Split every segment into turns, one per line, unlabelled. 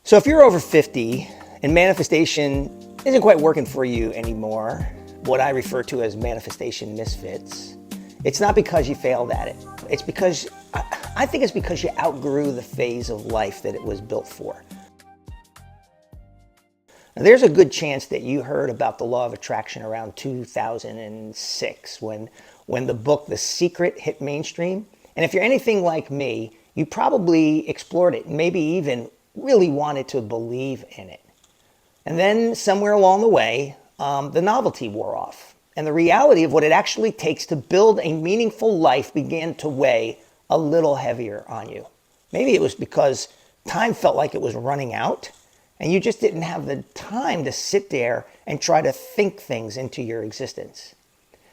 So if you're over 50 and manifestation isn't quite working for you anymore, what I refer to as manifestation misfits, it's not because you failed at it. It's because, I think it's because you outgrew the phase of life that it was built for. Now, there's a good chance that you heard about the law of attraction around 2006 when the book The Secret hit mainstream. And if you're anything like me, you probably explored it, maybe even really wanted to believe in it. And then somewhere along the way, the novelty wore off. And the reality of what it actually takes to build a meaningful life began to weigh a little heavier on you. Maybe it was because time felt like it was running out and you just didn't have the time to sit there and try to think things into your existence.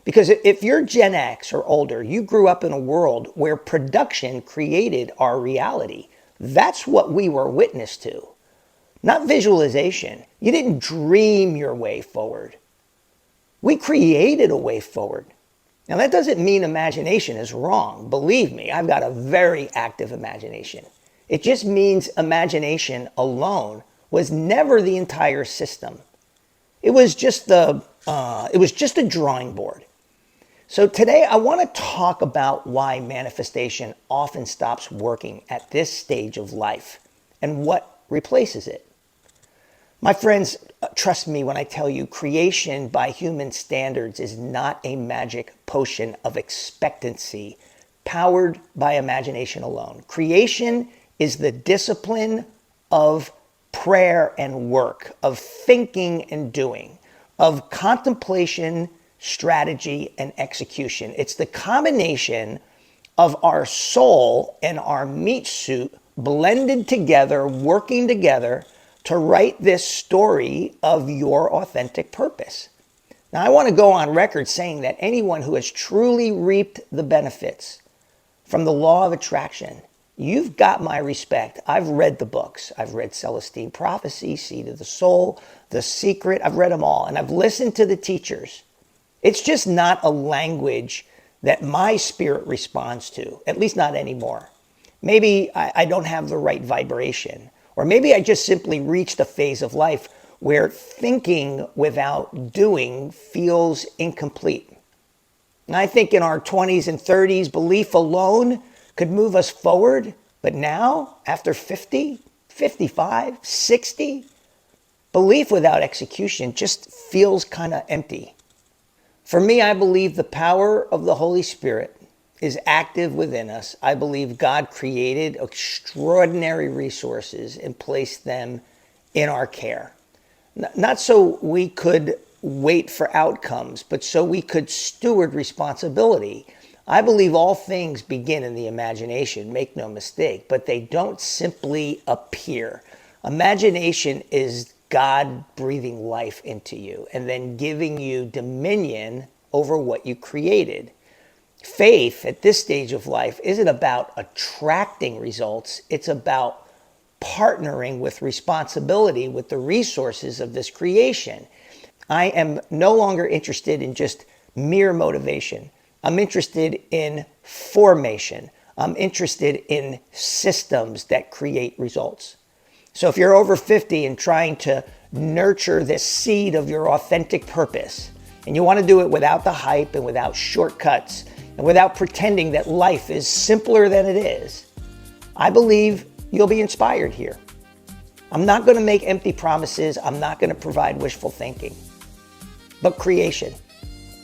Because if you're Gen X or older, you grew up in a world where production created our reality. That's what we were witness to, not visualization. You didn't dream your way forward. We created a way forward. Now that doesn't mean imagination is wrong. Believe me, I've got a very active imagination. It just means imagination alone was never the entire system. It was just a drawing board. So today I want to talk about why manifestation often stops working at this stage of life and what replaces it. My friends, trust me when I tell you, creation by human standards is not a magic potion of expectancy powered by imagination alone. Creation is the discipline of prayer and work, of thinking and doing, of contemplation, strategy, and execution. It's the combination of our soul and our meat suit blended together, working together to write this story of your authentic purpose. Now, I want to go on record saying that anyone who has truly reaped the benefits from the law of attraction, you've got my respect. I've read the books. I've read Celestine Prophecy, Seed of the Soul, The Secret. I've read them all, and I've listened to the teachers. It's just not a language that my spirit responds to, at least not anymore. Maybe I don't have the right vibration, or maybe I just simply reached a phase of life where thinking without doing feels incomplete. And I think in our 20s and 30s, belief alone could move us forward. But now, after 50, 55, 60, belief without execution just feels kind of empty. For me, I believe the power of the Holy Spirit is active within us. I believe God created extraordinary resources and placed them in our care. Not so we could wait for outcomes, but so we could steward responsibility. I believe all things begin in the imagination, make no mistake, but they don't simply appear. Imagination is God breathing life into you and then giving you dominion over what you created. Faith at this stage of life isn't about attracting results. It's about partnering with responsibility with the resources of this creation. I am no longer interested in just mere motivation. I'm interested in formation. I'm interested in systems that create results. So if you're over 50 and trying to nurture this seed of your authentic purpose, and you want to do it without the hype and without shortcuts and without pretending that life is simpler than it is, I believe you'll be inspired here. I'm not going to make empty promises. I'm not going to provide wishful thinking. But creation,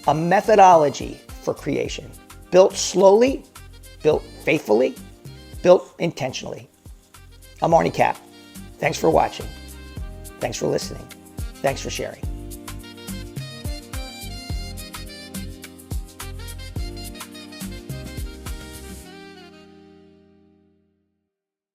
a methodology for creation, built slowly, built faithfully, built intentionally. I'm Arnie Cap. Thanks for watching. Thanks for listening. Thanks for sharing.